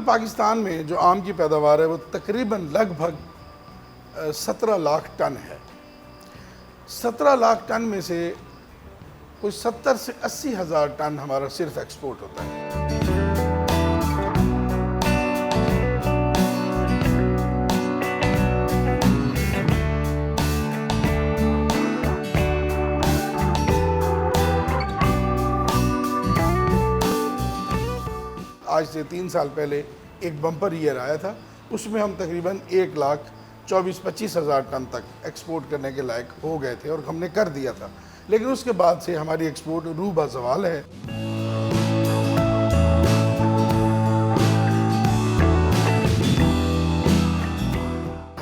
پاکستان میں جو آم کی پیداوار ہے وہ تقریباً لگ بھگ 17 لاکھ ٹن ہے۔ 17 لاکھ ٹن میں سے کوئی 70 سے 80 ہزار ٹن ہمارا صرف ایکسپورٹ ہوتا ہے۔ آج سے 3 سال پہلے ایک بمپر ایئر آیا تھا، اس میں ہم تقریباً 1,24,25 ہزار ٹن تک ایکسپورٹ کرنے کے لائق ہو گئے تھے اور ہم نے کر دیا تھا، لیکن اس کے بعد سے ہماری ایکسپورٹ روح بہ زوال ہے۔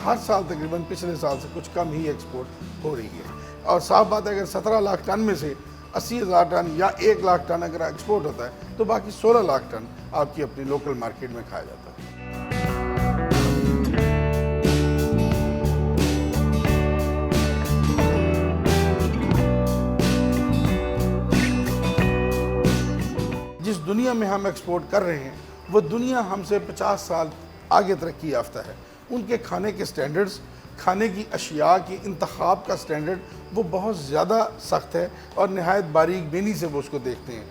ہر سال تقریباً پچھلے سال سے کچھ کم ہی ایکسپورٹ ہو رہی ہے، اور صاف بات ہے اگر 17 لاکھ ٹن میں سے 80 ہزار ٹن یا 1 لاکھ ٹن اگر ایکسپورٹ ہوتا ہے تو باقی 16 لاکھ ٹن آپ کی اپنی لوکل مارکیٹ میں کھایا جاتا ہے۔ جس دنیا میں ہم ایکسپورٹ کر رہے ہیں وہ دنیا ہم سے 50 سال آگے ترقی یافتہ ہے۔ ان کے کھانے کے سٹینڈرڈز، کھانے کی اشیاء کی انتخاب کا سٹینڈرڈ وہ بہت زیادہ سخت ہے اور نہایت باریک بینی سے وہ اس کو دیکھتے ہیں،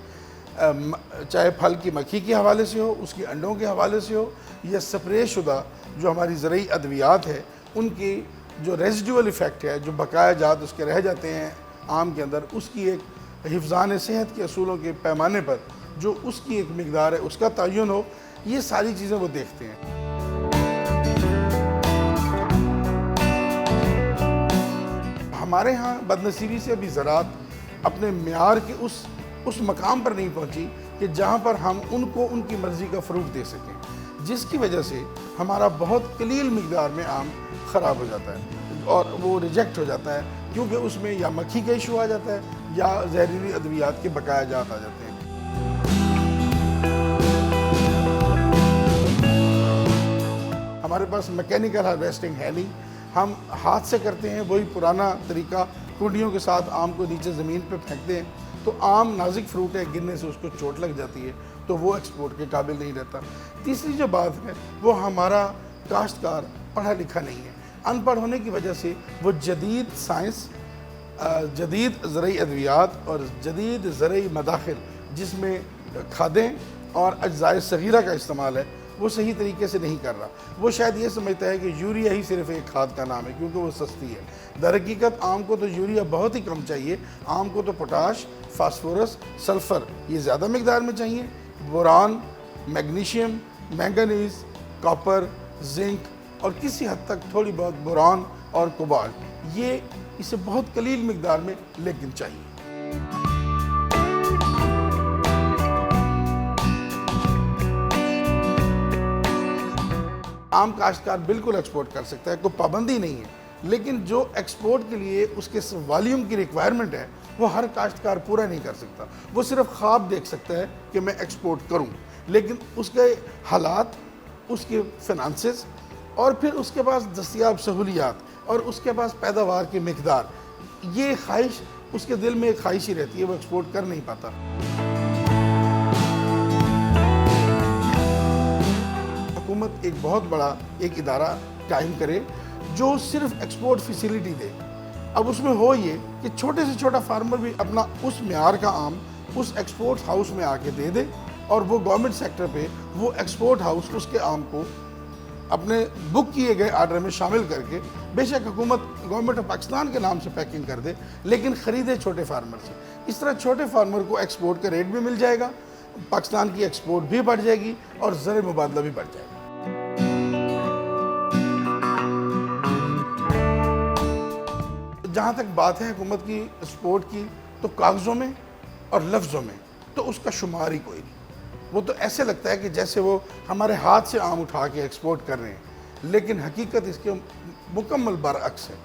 چاہے پھل کی مکھی کے حوالے سے ہو، اس کے انڈوں کے حوالے سے ہو، یا سپرے شدہ جو ہماری زرعی ادویات ہے ان کی جو ریزیڈول ایفیکٹ ہے، جو بقایا جات اس کے رہ جاتے ہیں آم کے اندر، اس کی ایک حفظان صحت کے اصولوں کے پیمانے پر جو اس کی ایک مقدار ہے اس کا تعین ہو، یہ ساری چیزیں وہ دیکھتے ہیں۔ ہمارے ہاں بدنصیبی سے ابھی زراعت اپنے معیار کے اس مقام پر نہیں پہنچی کہ جہاں پر ہم ان کو ان کی مرضی کا فروغ دے سکیں، جس کی وجہ سے ہمارا بہت قلیل مقدار میں آم خراب ہو جاتا ہے اور وہ ریجیکٹ ہو جاتا ہے، کیونکہ اس میں یا مکھی کا ایشو آ جاتا ہے یا زہریلی ادویات کے بقایا جات آ جاتے ہیں۔ ہمارے پاس میکینیکل ہارویسٹنگ ہے نہیں، ہم ہاتھ سے کرتے ہیں، وہی پرانا طریقہ، کنڈیوں کے ساتھ آم کو نیچے زمین پہ پھینکتے ہیں، تو آم نازک فروٹ ہے، گرنے سے اس کو چوٹ لگ جاتی ہے تو وہ ایکسپورٹ کے قابل نہیں رہتا۔ تیسری جو بات ہے وہ ہمارا کاشتکار پڑھا لکھا نہیں ہے، ان پڑھ ہونے کی وجہ سے وہ جدید سائنس، جدید زرعی ادویات اور جدید زرعی مداخل جس میں کھادیں اور اجزائے صغیرہ کا استعمال ہے وہ صحیح طریقے سے نہیں کر رہا۔ وہ شاید یہ سمجھتا ہے کہ یوریا ہی صرف ایک کھاد کا نام ہے کیونکہ وہ سستی ہے۔ در حقیقت آم کو تو یوریا بہت ہی کم چاہیے، آم کو تو پوٹاش، فاسفورس، سلفر یہ زیادہ مقدار میں چاہیے، boron, magnesium, manganese, copper, zinc اور کسی حد تک تھوڑی بہت بوران اور کوبالٹ، یہ اسے بہت قلیل مقدار میں لیکن چاہیے۔ عام کاشتکار بالکل ایکسپورٹ کر سکتا ہے، کوئی پابندی نہیں ہے، لیکن جو ایکسپورٹ کے لیے اس کے والیوم کی ریکوائرمنٹ ہے وہ ہر کاشتکار پورا نہیں کر سکتا۔ وہ صرف خواب دیکھ سکتا ہے کہ میں ایکسپورٹ کروں، لیکن اس کے حالات، اس کے فنانسز اور پھر اس کے پاس دستیاب سہولیات اور اس کے پاس پیداوار کی مقدار، یہ خواہش اس کے دل میں ایک خواہش ہی رہتی ہے، وہ ایکسپورٹ کر نہیں پاتا۔ حکومت ایک بہت بڑا ایک ادارہ قائم کرے جو صرف ایکسپورٹ فیسیلیٹی دے۔ اب اس میں ہو یہ کہ چھوٹے سے چھوٹا فارمر بھی اپنا اس معیار کا آم اس ایکسپورٹ ہاؤس میں آ کے دے دے، اور وہ گورنمنٹ سیکٹر پہ وہ ایکسپورٹ ہاؤس اس کے آم کو اپنے بک کیے گئے آرڈر میں شامل کر کے، بے شک حکومت گورنمنٹ آف پاکستان کے نام سے پیکنگ کر دے لیکن خریدے چھوٹے فارمر سے۔ اس طرح چھوٹے فارمر کو ایکسپورٹ کا ریٹ بھی مل جائے گا، پاکستان کی ایکسپورٹ بھی بڑھ جائے گی اور زر مبادلہ بھی بڑھ جائے گا۔ جہاں تک بات ہے حکومت کی سپورٹ کی، تو کاغذوں میں اور لفظوں میں تو اس کا شمار ہی کوئی نہیں۔ وہ تو ایسے لگتا ہے کہ جیسے وہ ہمارے ہاتھ سے آم اٹھا کے ایکسپورٹ کر رہے ہیں، لیکن حقیقت اس کے مکمل برعکس ہے۔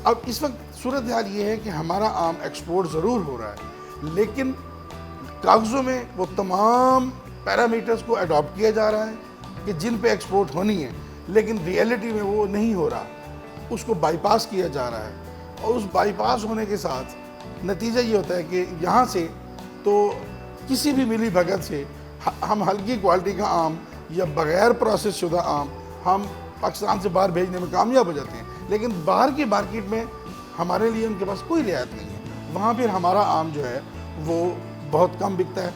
اب اس وقت صورتحال یہ ہے کہ ہمارا آم ایکسپورٹ ضرور ہو رہا ہے، لیکن کاغذوں میں وہ تمام پیرامیٹرز کو اڈاپٹ کیا جا رہا ہے کہ جن پہ ایکسپورٹ ہونی ہے، لیکن ریئلٹی میں وہ نہیں ہو رہا، اس کو بائی پاس کیا جا رہا ہے، اور اس بائی پاس ہونے کے ساتھ نتیجہ یہ ہوتا ہے کہ یہاں سے تو کسی بھی ملی بھگت سے ہم ہلکی کوالٹی کا آم یا بغیر پروسیس شدہ آم ہم پاکستان سے باہر بھیجنے میں کامیاب ہو جاتے ہیں، لیکن باہر کی مارکیٹ میں ہمارے لیے ان کے پاس کوئی رعایت نہیں ہے، وہاں پھر ہمارا آم جو ہے وہ بہت کم بکتا ہے۔